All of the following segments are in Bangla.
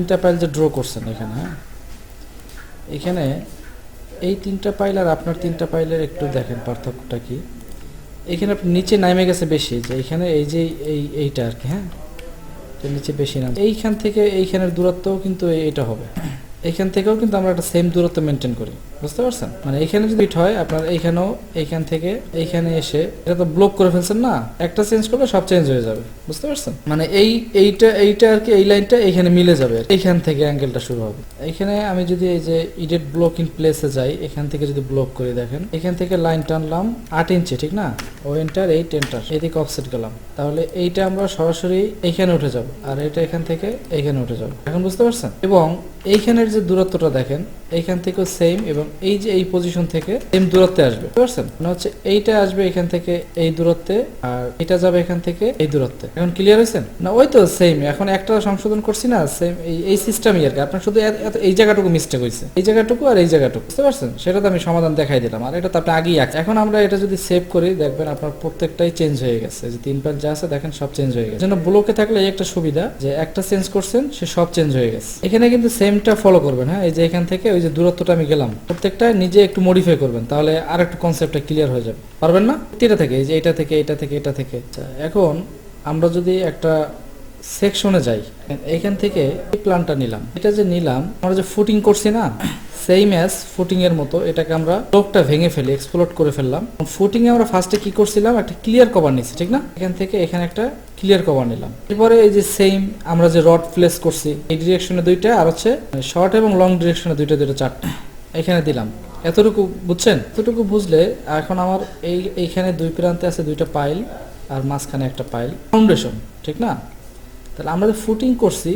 তিনটা পাইল যে ড্র করছেন এখানে, হ্যাঁ, এখানে এই তিনটা পাইল আর আপনার তিনটা পাইলের একটু দেখেন পার্থক্যটা কি। এখানে আপনি নিচে নামে গেছে বেশি, যে এখানে এই যে এইটা আর কি, হ্যাঁ, নিচে বেশি নাম। এইখান থেকে এইখানের দূরত্বও কিন্তু এইটা হবে, এইখান থেকেও কিন্তু আমরা একটা সেম দূরত্ব মেনটেন করি, বুঝতে পারছেন? মানে এখানে যদি হিট হয় আপনার এইখানেও, এইখান থেকে এইখানে এসে এটা তো ব্লক করে ফেলছেন না, একটা চেঞ্জ করলে সব চেঞ্জ হয়ে যাবে, বুঝতে পারছেন? মানে এইটা আর কি, এই লাইনটা এইখানে মিলে যাবে, এইখান থেকে অ্যাঙ্গেলটা শুরু হবে। এইখানে আমি যদি এই যে ইডেট ব্লক ইন প্লেসে যাই, এখান থেকে যদি ব্লক করে দেখেন, এখান থেকে লাইন টানলাম 8 ইঞ্চি, ঠিক না? ও এন্টার 8 এন্টার, এদিকে অফসেট গেলাম, তাহলে এইটা আমরা সরাসরি এইখানে উঠে যাব, আর এটা এখান থেকে এইখানে উঠে যাব। এখন বুঝতে পারছেন? এবং এইখানের যে দূরত্বটা দেখেন, এইখান থেকেও সেম, এবং এই যে এই পজিশন থেকে সেম দূরত্বে আসবে, বুঝতে পারছেন? মানে হচ্ছে এইটা আসবে এখান থেকে এই দূরত্বে, আর এটা যাবে এখান থেকে এই দূরত্বে। এখন ক্লিয়ার হয়েছেন না? ওই তো সেম, এখন একটা সংশোধন করছি না, সেম এই সিস্টেমই আর কি। আপনার শুধু এই জায়গাটুকু মিস্টেক হয়েছে, এই জায়গাটুকু আর এই জায়গাটুকু, বুঝতে পারছেন? সেটা তো আমি সমাধান দেখাই দিলাম, আর এটা তো আপনি আগেই আছে। এখন আমরা এটা যদি সেভ করি, দেখবেন আপনার প্রত্যেকটাই চেঞ্জ হয়ে গেছে, যে 3 পাইল যা আছে দেখেন সব চেঞ্জ হয়ে গেছে। জন্য ব্লকে থাকলে এই একটা সুবিধা, যে একটা চেঞ্জ করছেন সে সব চেঞ্জ হয়ে গেছে। এখানে কিন্তু সেমটা ফলো করবেন, হ্যাঁ, এই যে এখান থেকে ওই যে দূরত্বটা আমি গেলাম, প্রত্যেকটা নিজে একটু মডিফাই করবেন, তাহলে আর একটু কনসেপ্টটা ক্লিয়ার হয়ে যাবে। পারবেন না? এটা থেকে এই যে এটা থেকে এটা থেকে এটা থেকে। আচ্ছা, এখন আমরা যদি একটা সেকশনে যাই, এখান থেকে এই প্ল্যানটা নিলাম, এটা যে নিলাম আমরা যে ফুটিং করছি না, সেম অ্যাজ ফুটিং এর মতো এটাকে আমরা ব্লকটা ভেঙে ফেলি, এক্সপ্লোড করে ফেললাম। ফুটিং এ আমরা ফার্স্টে কি করছিলাম, একটা ক্লিয়ার কভার নিছি, ঠিক না? এখান থেকে এখানে একটা ক্লিয়ার কভার নিলাম। এরপরে এই যে সেম আমরা যে রড প্লেস করছি, এই ডিরেকশনে দুইটা, আর হচ্ছে শর্ট এবং লং ডিরেকশনে দুইটা চারটা এখানে দিলাম। এতটুকু বুঝছেন? এতটুকু বুঝলে এখন আমার এইখানে দুই প্রান্তে আছে দুইটা পাইল, আর মাঝখানে একটা পাইল, ফাউন্ডেশন, ঠিক না? তাহলে আমরা যে ফুটিং করছি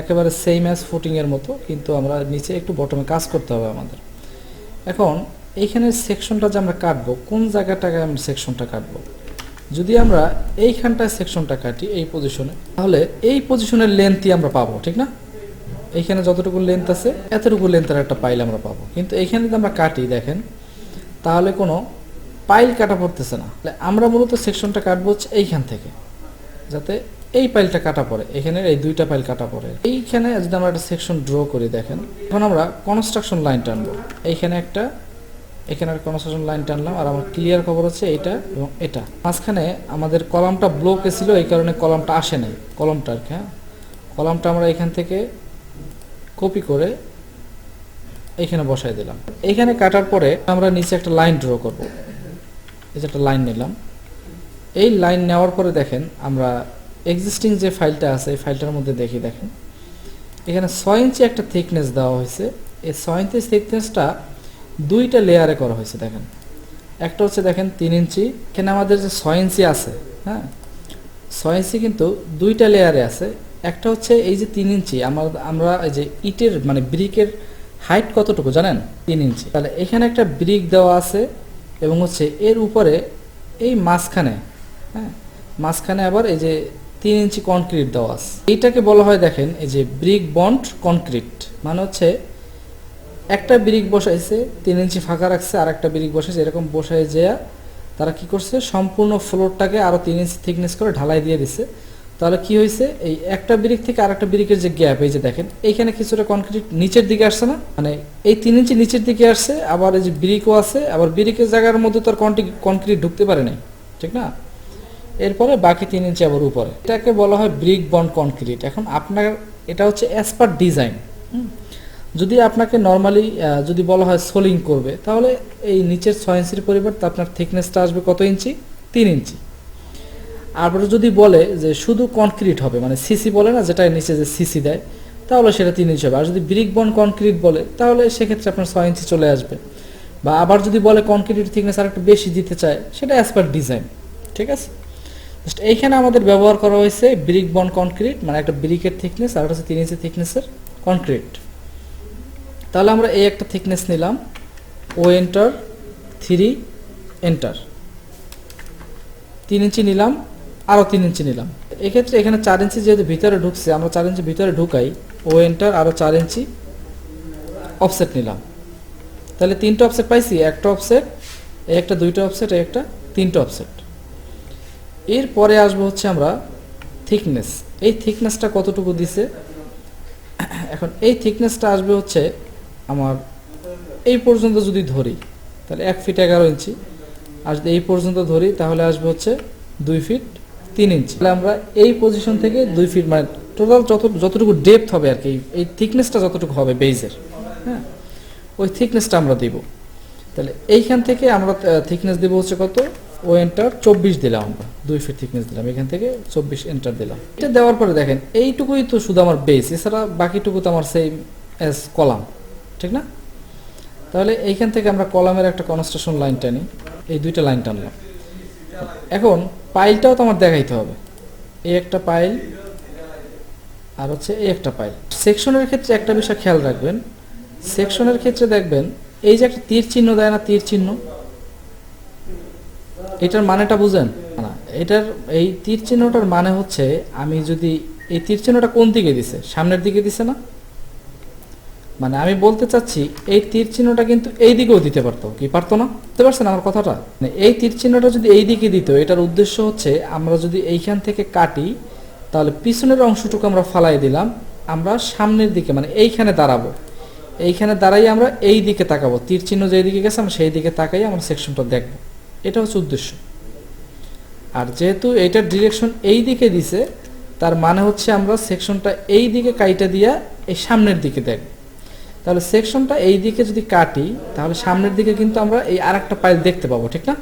একেবারে সেম অ্যাজ ফুটিং এর মতো, কিন্তু আমরা নিচে একটু বটমে কাজ করতে হবে আমাদের। এখন এইখানে সেকশনটা যে আমরা কাটবো, কোন জায়গাটাকে আমরা সেকশনটা কাটবো, যদি আমরা এইখানটায় সেকশনটা কাটি এই পজিশনে, তাহলে এই পজিশনের লেন্থই আমরা পাবো, ঠিক না? এইখানে যতটুকু লেন্থ আছে এতটুকু লেন্থের একটা পাইল আমরা পাবো। কিন্তু এইখানে যদি আমরা কাটি দেখেন, তাহলে কোনো পাইল কাটা পড়তেছে না। আমরা মূলত সেকশনটা কাটবো হচ্ছে এইখান থেকে, যাতে এই পাইলটা কাটা পড়ে, এখানে এই দুইটা পাইল কাটা পড়ে। এইখানে যদি আমরা একটা সেকশন ড্র করি দেখেন, এখন আমরা কনস্ট্রাকশন লাইন টানবো, এইখানে একটা, এখানে একটা কনস্ট্রাকশন লাইন টানলাম, আর আমার ক্লিয়ার খবর হচ্ছে এটা এবং এটা। মাঝখানে আমাদের কলামটা ব্লকে ছিল, এই কারণে কলামটা আসে নাই, কলামটা আর কি, হ্যাঁ, কলামটা আমরা এখান থেকে কপি করে এইখানে বসাই দিলাম। এইখানে কাটার পরে আমরা নিচে একটা লাইন ড্র করব, এই যে একটা লাইন নিলাম। এই লাইন নেওয়ার পরে দেখেন আমরা এক্সিস্টিং যে ফাইলটা আছে এই ফাইলটার মধ্যে দেখেন এখানে 6 ইঞ্চি একটা থিকনেস দেওয়া হয়েছে। এই 6 ইঞ্চি থিকনেসটা দুইটা লেয়ারে করা হয়েছে। দেখেন একটা হচ্ছে দেখেন 3 ইঞ্চি, এখানে আমাদের যে 6 ইঞ্চি আছে, হ্যাঁ, 6 ইঞ্চি কিন্তু দুইটা লেয়ারে আছে। একটা হচ্ছে এই যে 3 ইঞ্চি, আমরা এই যে ইটের মানে ব্রিকের হাইট কতটুকু জানেন? 3 ইঞ্চি। তাহলে এখানে একটা ব্রিক দেওয়া আছে, এবং হচ্ছে এর উপরে এই মাঝখানে, হ্যাঁ, মাঝখানে আবার এই যে 3 ইঞ্চি কনক্রিট দেওয়া আছে। এইটাকে বলা হয় দেখেন এই যে ব্রিক বন্ড কনক্রিট। মানে হচ্ছে একটা ব্রিক বসাইছে, 3 ইঞ্চি ফাঁকা রাখছে, আর একটা ব্রিক বসাইছে, এরকম বসায় যে তারা কি করছে, সম্পূর্ণ ফ্লোরটাকে আরো 3 ইঞ্চি থিকনেস করে ঢালাই দিয়ে দিছে। তাহলে কি হয়েছে, এই একটা ব্রিক থেকে আর একটা ব্রিকের যে গ্যাপ, এই যে দেখেন এইখানে কিছুটা কনক্রিট নিচের দিকে আসছে না, মানে এই 3 ইঞ্চি নিচের দিকে আসছে, আবার এই যে ব্রিকও আছে, আবার ব্রিকের জায়গার মধ্যে তো আর কনক্রিট ঢুকতে পারে নাই, ঠিক না? এরপরে বাকি 3 ইঞ্চি আবার উপরে, এটাকে বলা হয় ব্রিক বন্ড কনক্রিট। এখন আপনার এটা হচ্ছে অ্যাজ পার ডিজাইন। যদি আপনাকে নর্মালি যদি বলা হয় সোলিং করবে, তাহলে এই নিচের 6 ইঞ্চির পরিবর্তে আপনার থিকনেসটা আসবে কত ইঞ্চি? 3 ইঞ্চি। আর যদি বলে যে শুধু কনক্রিট হবে, মানে সিসি বলে না, যেটা নিচে যে সিসি দেয়, তাহলে সেটা 3 ইঞ্চি হবে। আর যদি ব্রিক বন্ড কনক্রিট বলে, তাহলে সেক্ষেত্রে আপনার 6 ইঞ্চি চলে আসবে। বা আবার যদি বলে কনক্রিটের থিকনেস আর একটু বেশি দিতে চায়, সেটা অ্যাজ পার ডিজাইন, ঠিক আছে? এইখানে আমাদের ব্যবহার করা হয়েছে ব্রিক বন্ড কনক্রিট, মানে একটা ব্রিকের থিকনেস আর হচ্ছে 3 ইঞ্চি থিকনেসের কনক্রিট। তাহলে আমরা এই একটা থিকনেস নিলাম, ও এন্টার 3 এন্টার, 3 ইঞ্চি নিলাম, আরও 3 ইঞ্চি নিলাম। এক্ষেত্রে এখানে 4 ইঞ্চি যেহেতু ভিতরে ঢুকছে, আমরা 4 ইঞ্চি ভিতরে ঢুকাই, ও এন্টার আরও 4 ইঞ্চি অফসেট নিলাম। তাহলে 3টা অফসেট পাইছি, একটা অফসেট, এই একটা 2টা অফসেট, এই একটা 3টা অফসেট। এরপরে আসবো হচ্ছে আমরা থিকনেস। এই থিকনেসটা কতটুকু দিছে এখন এই থিকনেসটা আসবে হচ্ছে আমার এই পর্যন্ত যদি ধরি তাহলে 1 ফিট 11 ইঞ্চি, আর যদি এই পর্যন্ত ধরি তাহলে আসবে হচ্ছে 2 ফিট 3 ইঞ্চি। তাহলে আমরা এই পজিশন থেকে 2 ফিট মানে টোটাল যতটুকু ডেপথ হবে আর কি, এই থিকনেসটা যতটুকু হবে বেজের, হ্যাঁ ওই থিকনেসটা আমরা দিব। তাহলে এইখান থেকে আমরা থিকনেস দেবো হচ্ছে কত, ও এন্টার 24 দিলাম, আমরা 2 ফিট থিকনেস দিলাম, এখান থেকে 24 এন্টার দিলাম। এটা দেওয়ার পরে দেখেন এইটুকুই তো শুধু আমার বেস, এছাড়া বাকিটুকু তো আমার সেম অ্যাজ কলাম, ঠিক না? তাহলে এইখান থেকে আমরা কলামের একটা কনস্ট্রাকশন লাইন টানি, এই দুইটা লাইন টানলাম। এখন পাইলটাও তো আমার দেখাইতে হবে, এই একটা পাইল আর হচ্ছে এই একটা পাইল। সেকশনের ক্ষেত্রে একটা বিষয় খেয়াল রাখবেন, সেকশনের ক্ষেত্রে দেখবেন এই যে একটা তীর চিহ্ন দেয় না, তীর চিহ্ন, এটার মানেটা বুঝেন না? এটার এই তীর চিহ্নটার মানে হচ্ছে আমি যদি এই তীর চিহ্নটা কোন দিকে দিছে, সামনের দিকে দিছে না, মানে আমি বলতে চাচ্ছি এই তীর চিহ্নটা কিন্তু এই দিকেও দিতে পারতো, কি পারতো না? বুঝতে পারছেন আমার কথাটা? এই তীর চিহ্নটা যদি এই দিকে দিত, এটার উদ্দেশ্য হচ্ছে আমরা যদি এইখান থেকে কাটি তাহলে পিছনের অংশটুকু আমরা ফালাই দিলাম, আমরা সামনের দিকে মানে এইখানে দাঁড়াবো, এইখানে দাঁড়াই আমরা এই দিকে তাকাবো, তীর চিহ্ন যেই দিকে গেছে আমরা সেই দিকে তাকাই আমরা সেকশনটা দেখব, এটা হচ্ছে উদ্দেশ্য। আর যেহেতু এইটার ডিরেকশন এই দিকে দিছে, তার মানে হচ্ছে আমরা সেকশনটা এই দিকে কাইটা দিয়া এই সামনের দিকে দেখব। তাহলে সেকশনটা এই দিকে যদি কাটি তাহলে সামনের দিকে কিন্তু আমরা এই আরেকটা পাইল দেখতে পাবো, ঠিক না?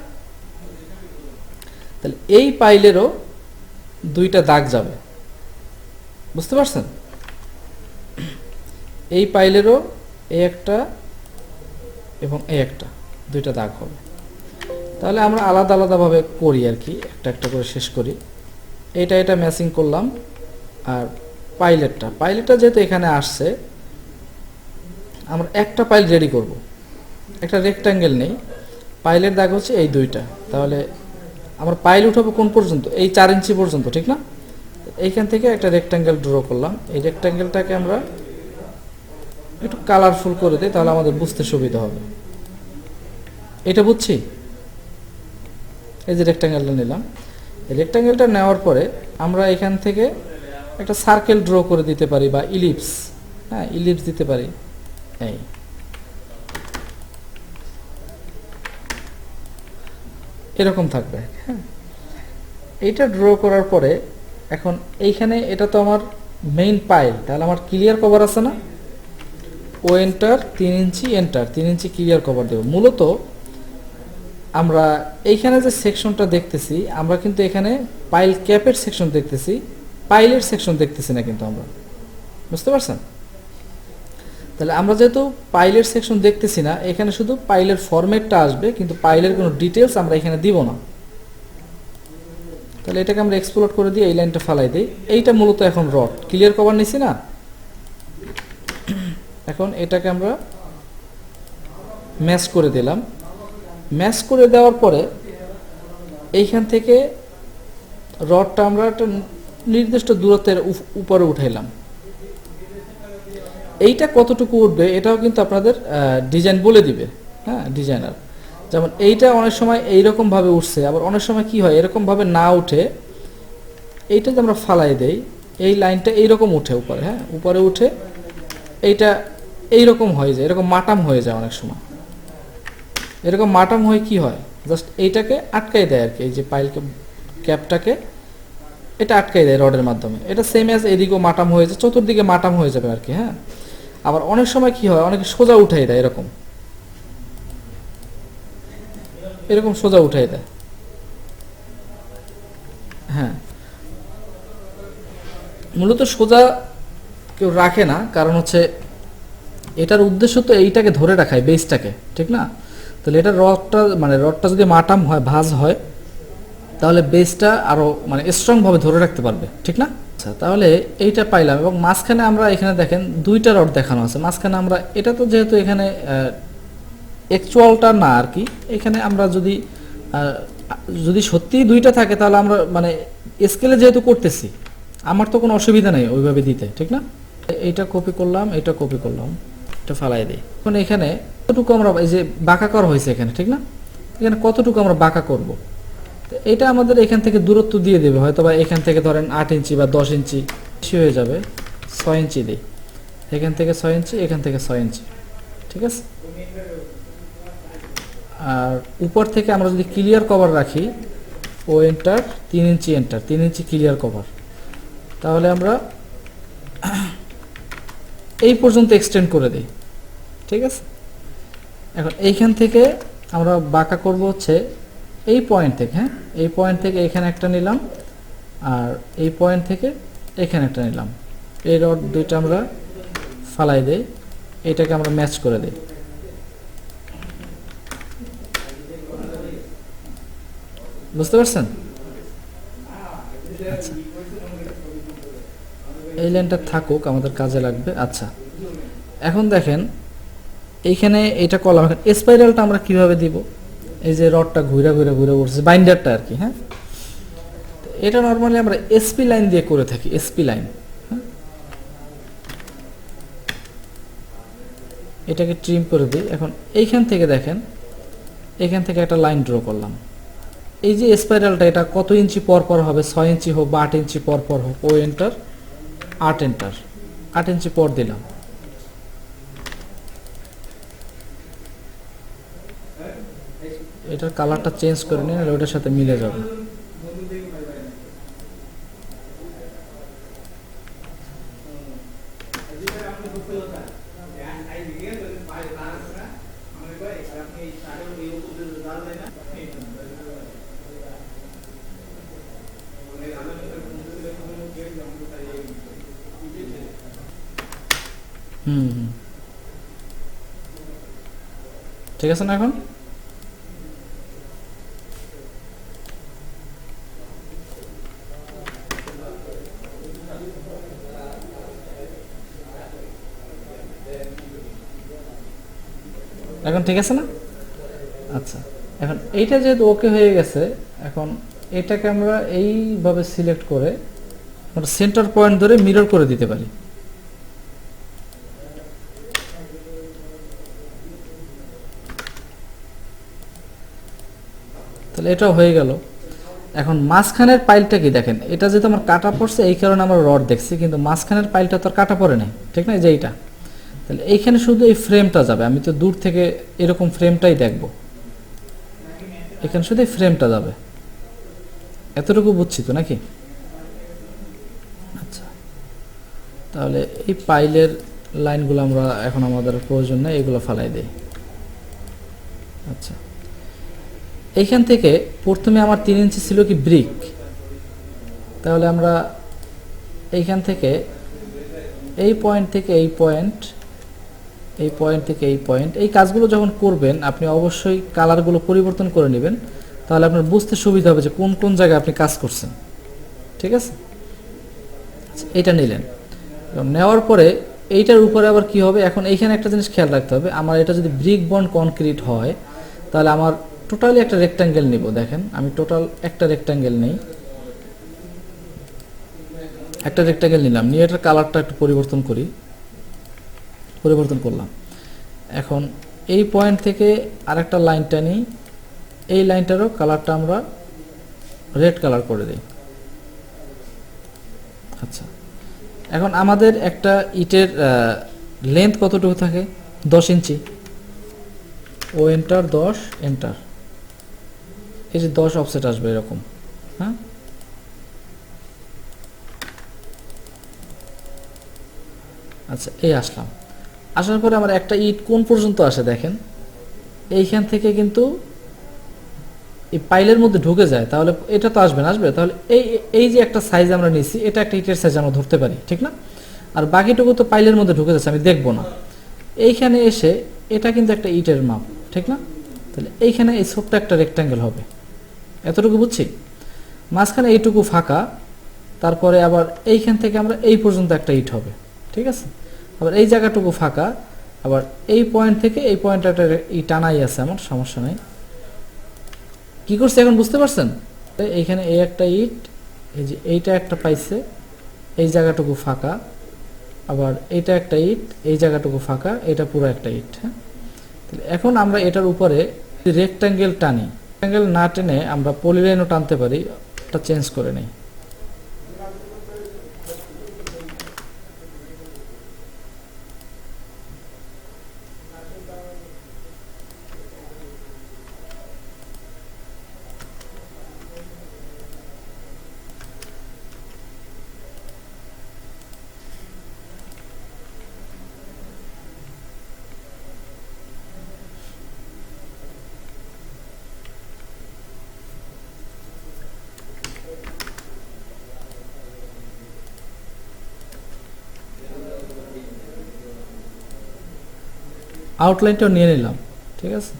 তাহলে এই পাইলেরও দুইটা দাগ যাবে, বুঝতে পারছেন? এই পাইলেরও এই একটা এবং এই একটা, দুইটা দাগ হবে। তাহলে আমরা আলাদা আলাদাভাবে করি আর কি, একটা একটা করে শেষ করি। এটা ম্যাচিং করলাম, আর পাইলেটটা যেহেতু এখানে আসছে, আমরা একটা পাইল রেডি করব, একটা রেক্ট্যাঙ্গেল নেই, পাইলের দাগ হচ্ছে এই দুইটা। তাহলে আমরা পাইল উঠাবো কোন পর্যন্ত, এই 4 ইঞ্চি পর্যন্ত, ঠিক না? এইখান থেকে একটা রেক্ট্যাঙ্গেল ড্র করলাম, এই রেক্ট্যাঙ্গেলটাকে আমরা একটু কালারফুল করে দিই, তাহলে আমাদের বুঝতে সুবিধা হবে। এটা বুঝছি? এই যে রেক্ট্যাঙ্গেলটা নিলাম, এই রেক্ট্যাঙ্গেলটা নেওয়ার পরে আমরা এখান থেকে একটা সার্কেল ড্র করে দিতে পারি বা ইলিপস, হ্যাঁ ইলিপস দিতে পারি, এই এরকম থাকবে, হ্যাঁ। এইটা ড্র করার পরে এখন এইখানে এটা তো আমার মেইন পাইল, তাহলে আমার ক্লিয়ার কভার আছে না, ও এন্টার 3 ইঞ্চি এন্টার 3 ইঞ্চি ক্লিয়ার কভার দেব। মূলত আমরা এইখানে যে সেকশনটা দেখতেছি, আমরা কিন্তু এখানে পাইল ক্যাপের সেকশন দেখতেছি, পাইলের সেকশন দেখতেছি না কিন্তু আমরা, বুঝতে পারছেন? তাহলে আমরা যেহেতু পাইলের সেকশন দেখতেছি না, এখানে শুধু পাইলের ফরম্যাটটা আসবে, কিন্তু পাইলের কোনো ডিটেলস আমরা এখানে দিব না। তাহলে এটাকে আমরা এক্সপ্লোর করে দিয়ে এই লাইনটা ফালাই দিই। এইটা মূলত এখন রড ক্লিয়ার কভার নিছি না, এখন এটাকে আমরা ম্যাচ করে দিলাম। ম্যাচ করে দেওয়ার পরে এইখান থেকে রডটা আমরা একটা নির্দিষ্ট দূরত্বের উপরে উঠাইলাম। এইটা কতটুকু উঠবে এটাও কিন্তু আপনাদের ডিজাইন বলে দিবে, হ্যাঁ ডিজাইনার। যেমন এইটা অনেক সময় এইরকম ভাবে উঠছে, আবার অনেক সময় কি হয় এরকম ভাবে না উঠে, এইটা যে আমরা ফালাই দেই, এই লাইনটা এইরকম উঠে উপরে, হ্যাঁ উপরে উঠে এইটা এইরকম হয়ে যায়, এরকম মাটাম হয়ে যায় অনেক সময়। এরকম মাটাম হয়ে কি হয়, জাস্ট এইটাকে আটকাই দেয় আর কি, এই যে পাইলকে ক্যাপটাকে এটা আটকাই দেয় রডের মাধ্যমে। এটা সেম অ্যাজ এদিকেও মাটাম হয়ে যায়, চতুর্দিকে মাটাম হয়ে যাবে আর কি, হ্যাঁ। আবার অনেক সময় কি হয়, অনেকে সোজা উঠাই দেয়, এরকম এরকম সোজা উঠাই দেয়, হ্যাঁ। মূলত সোজা কেউ রাখে না, কারণ হচ্ছে এটার উদ্দেশ্য তো এইটাকে ধরে রাখায়, বেসটাকে, ঠিক না? তাহলে এটা রডটা যদি মাটাম হয়, ভাঁজ হয়, তাহলে বেসটা আরো মানে স্ট্রং ভাবে ধরে রাখতে পারবে, ঠিক না? আচ্ছা, তাহলে এইটা পাইলাম, এবং মাঝখানে আমরা এখানে দেখেন দুইটা রড দেখানো আছে। মাঝখানে আমরা এটা তো যেহেতু এখানে অ্যাকচুয়ালটা না আর কি, এখানে আমরা যদি সত্যিই দুইটা থাকে তাহলে আমরা মানে স্কেলে যেহেতু করতেছি, আমার তো কোনো অসুবিধা নেই ওইভাবে দিতে, ঠিক না? এইটা কপি করলাম, এটা কপি করলাম, এটা ফালাই দিই। এখন এখানে কতটুকু আমরা এই যে বাঁকা করা হয়েছে এখানে, ঠিক না? এখানে কতটুকু আমরা বাঁকা করব, এটা আমাদের এখান থেকে দূরত্ব দিয়ে দেবে, হয়তো বা এখান থেকে ধরেন 8 ইঞ্চি বা 10 ইঞ্চি বেশি হয়ে যাবে, 6 ইঞ্চি দিই। এখান থেকে 6 ইঞ্চি, এখান থেকে 6 ইঞ্চি, ঠিক আছে। আর উপর থেকে আমরা যদি ক্লিয়ার কভার রাখি, ও এন্টার 3 ইঞ্চি, এন্টার 3 ইঞ্চি ক্লিয়ার কভার, তাহলে আমরা এই পর্যন্ত এক্সটেন্ড করে দিই, ঠিক আছে। এখন এইখান থেকে আমরা বাঁকা করব হচ্ছে এই পয়েন্ট থেকে, হ্যাঁ, এই পয়েন্ট থেকে এখানে একটা নিলাম, আর এই পয়েন্ট থেকে এখানে একটা নিলাম। এই রড দুইটা আমরা ফালাই দেই, এটাকে আমরা ম্যাচ করে দিই। বুঝতে পারছেন? আচ্ছা, এই লাইনটা থাকুক, আমাদের কাজে লাগবে। আচ্ছা, এখন দেখেন এইখানে এটা করলাম। এখন স্পাইরালটা আমরা কিভাবে দিব? এই যে রডটা ঘুরে ঘুরে ঘুরে উঠছে, বাইন্ডারটা আর কি, হ্যাঁ, এটা নর্মালি আমরা এসপি লাইন দিয়ে করে থাকি, এসপি লাইন। হ্যাঁ, এটাকে ট্রিম করে দিই। এখন এইখান থেকে দেখেন, এখান থেকে একটা লাইন ড্র করলাম। এই যে স্পাইরালটা, এটা কত ইঞ্চি পর পর হবে? 6 ইঞ্চি হোক বা 8 ইঞ্চি পর পর হোক, ও এন্টার 8 এন্টার, 8 ইঞ্চি পর দিলাম। এটার কালারটা চেঞ্জ করে নিন, ওটার সাথে মিলে যাবে। ঠিক আছে না? এখন এখন ঠিক আছে না? আচ্ছা, এখন এইটা যেহেতু ওকে হয়ে গেছে, এখন এটাকে আমরা এইভাবে সিলেক্ট করে আমরা সেন্টার পয়েন্ট ধরে মিরর করে দিতে পারি। তাহলে এটাও হয়ে গেল। এখন মাঝখানের পাইলটা কি দেখেন, এটা যেহেতু আমার কাটা পড়ছে এই কারণে আমরা রড দেখছি, কিন্তু মাঝখানের পাইলটা তো আর কাটা পড়ে নাই, ঠিক না? যে এইটা, তাহলে এইখানে শুধু এই ফ্রেমটা যাবে। আমি তো দূর থেকে এরকম ফ্রেমটাই দেখব, এখানে শুধু এই ফ্রেমটা যাবে। এতটুকু বুঝছি তো নাকি? আচ্ছা, তাহলে এই পাইলের লাইনগুলো আমরা এখন আমাদের প্রয়োজন নেই, এগুলো ফালাই দেই। আচ্ছা, এইখান থেকে প্রথমে আমার 3 ইঞ্চি ছিল কি ব্রিক, তাহলে আমরা এইখান থেকে এই পয়েন্ট থেকে এই পয়েন্ট, এই পয়েন্ট থেকে এই পয়েন্ট, এই কাজগুলো যখন করবেন আপনি অবশ্যই কালারগুলো পরিবর্তন করে নেবেন, তাহলে আপনার বুঝতে সুবিধা হবে যে কোন কোন জায়গায় আপনি কাজ করছেন, ঠিক আছে। এটা নিলেন, নেওয়ার পরে এইটার উপরে আবার কি হবে? এখন এইখানে একটা জিনিস খেয়াল রাখতে হবে, আমার এটা যদি ব্রিক বন্ড কনক্রিট হয় তাহলে আমার টোটালি একটা রেক্ট্যাঙ্গেল নিব। দেখেন আমি টোটাল একটা রেক্ট্যাঙ্গেল নেই, একটা রেক্ট্যাঙ্গেল নিলাম, নিয়ে এটার কালারটা একটু পরিবর্তন করি, পরিবর্তন করলাম। এখন এই পয়েন্ট থেকে আরেকটা লাইনটা নিই, এই লাইনটারও কালারটা আমরা রেড কালার করে দিই। আচ্ছা, এখন আমাদের একটা ইটের লেন্থ কতটুকু থাকে? 10 ইঞ্চি। ও এন্টার 10 এন্টার, এই যে 10 অফসেট আসবে এরকম, হ্যাঁ। আচ্ছা, এই আসলাম, আসার পরে আমার একটা ইট কোন পর্যন্ত আসে দেখেন, এইখান থেকে কিন্তু এই পাইলের মধ্যে ঢুকে যায়, তাহলে এটা তো আসবে না, আসবে। তাহলে এই এই যে একটা সাইজ আমরা নিছি, এটা একটা ইটের সাইজ আমরা ধরতে পারি, ঠিক না? আর বাকিটুকু তো পাইলের মধ্যে ঢুকে যাচ্ছে, আমি দেখবো না। এইখানে এসে এটা কিন্তু একটা ইটের মাপ, ঠিক না? তাহলে এইখানে এই ছোট্ট একটা রেক্ট্যাঙ্গেল হবে, এতটুকু বুঝছি। মাঝখানে এইটুকু ফাঁকা, তারপরে আবার এইখান থেকে আমরা এই পর্যন্ত একটা ইট হবে, ঠিক আছে। আবার এই জায়গাটুকু ফাঁকা, আবার এই পয়েন্ট থেকে এই পয়েন্ট একটা ই টানাই আছে, আমার সমস্যা নেই। কি করছে এখন বুঝতে পারছেন? এইখানে এই একটা ইট, এই যে এইটা একটা পাইছে, এই জায়গাটুকু ফাঁকা, আবার এইটা একটা ইট, এই জায়গাটুকু ফাঁকা, এটা পুরো একটা ইট, হ্যাঁ। তাহলে এখন আমরা এটার উপরে রেক্ট্যাঙ্গেল টানি, রেক্ট্যাঙ্গেল না টেনে আমরা পলিলাইনও টানতে পারি, এটা চেঞ্জ করে নেই। আউটলাইনটাও নিয়ে নিলাম, ঠিক আছে।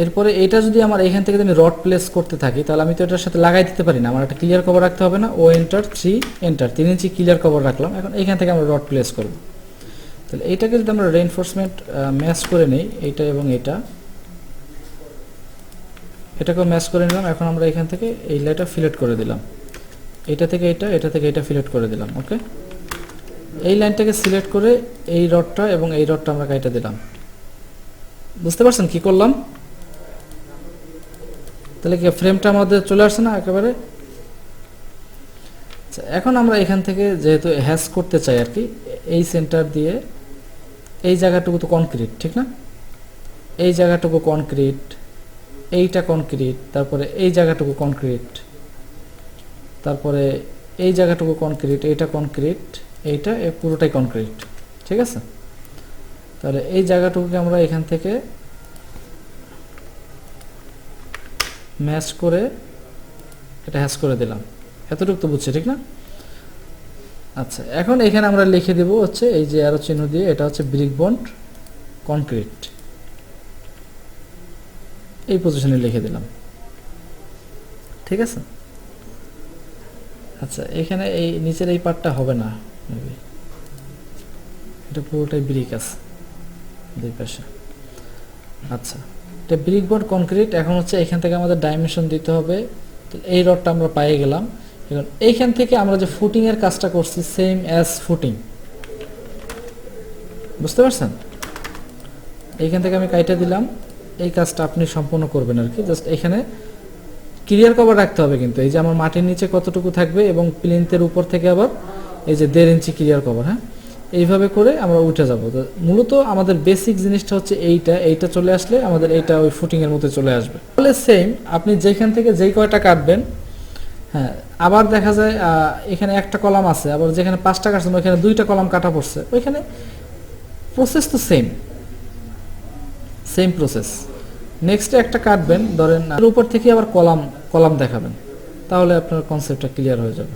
এরপরে এটা যদি আমার এখান থেকে আমি রড প্লেস করতে থাকি, তাহলে আমি তো এটার সাথে লাগাই দিতে পারি না, আমার একটা ক্লিয়ার কভার রাখতে হবে না। ও এন্টার 3 এন্টার 3 ইঞ্চি ক্লিয়ার কভার রাখলাম। এখন এখান থেকে আমরা রড প্লেস করব। তাহলে এইটাকে যদি আমরা রেইনফোর্সমেন্ট ম্যাচ করে নেই, এইটা এবং এটাকেও ম্যাচ করে নিলাম। এখন আমরা এখান থেকে এই লাইনটা ফিলেট করে দিলাম, এটা থেকে এটা ফিলেট করে দিলাম। ওকে, এই লাইনটাকে সিলেক্ট করে এই রডটা এবং এই রডটা আমরা কাইটা দিলাম। বুঝতে পারছেন কি করলাম? তাহলে কি ফ্রেমটা আমাদের চলে আসছে না একেবারে? আচ্ছা, এখন আমরা এখান থেকে যেহেতু হ্যাশ করতে চাই আর কি, এই সেন্টার দিয়ে এই জায়গাটুকু তো কনক্রিট, ঠিক না? এই জায়গাটুকু কনক্রিট, এইটা কনক্রিট, তারপরে এই জায়গাটুকু কনক্রিট, তারপরে এই জায়গাটুকু কনক্রিট, এইটা কনক্রিট, এইটা পুরোটাই কনক্রিট, ঠিক আছে। তাহলে এই জায়গাটুকুকে আমরা এখান থেকে ম্যাচ করে এটা হ্যাশ করে দিলাম। এতটুকু তো বুঝছি, ঠিক না? আচ্ছা, এখন এখানে আমরা লিখে দেব হচ্ছে এই যে অ্যারো চিহ্ন দিয়ে, এটা হচ্ছে ব্রিক বন্ড কনক্রিট, এই পজিশনে লিখে দিলাম, ঠিক আছে। আচ্ছা, এখানে এই নিচের এই পার্টটা হবে না, মেবি এটা পুরোটাই ব্রিক আছে দুই পাশে। আচ্ছা, এটা ব্রিক বন্ড কনক্রিট। এখন হচ্ছে এখান থেকে আমাদের ডাইমেনশন দিতে হবে। তো এই রডটা আমরা পেয়ে গেলাম। এখন এইখান থেকে আমরা যে ফুটিং এর কাজটা করছি, সেম অ্যাজ ফুটিং, বুঝতে পারছেন? এইখান থেকে আমি কাইটা দিলাম। এই কাজটা আপনি সম্পূর্ণ করবেন আর কি। জাস্ট এখানে ক্লিয়ার কভার রাখতে হবে, কিন্তু এই যে আমার মাটির নিচে কতটুকু থাকবে এবং প্লিন্থের উপর থেকে আবার এই যে 1.5 ইঞ্চি ক্লিয়ার কভার। হ্যাঁ, এইভাবে করে আমরা উঠে যাব। তো মূলত আমাদের বেসিক জিনিসটা হচ্ছে এইটা চলে আসলে আমাদের এইটা ওই ফুটিং এর মধ্যে চলে আসবে। তাহলে সেম আপনি যেখান থেকে যেই কয়টা কাটবেন, হ্যাঁ, আবার দেখা যায় এখানে একটা কলাম আছে, আবার যেখানে 5টা কাটছেন ওইখানে 2টা কলাম কাটা পড়ছে, ওইখানে প্রসেস তো সেম প্রসেস। নেক্সটে একটা কাটবেন, ধরেন উপর থেকে আবার কলাম দেখাবেন, তাহলে আপনার কনসেপ্টটা ক্লিয়ার হয়ে যাবে।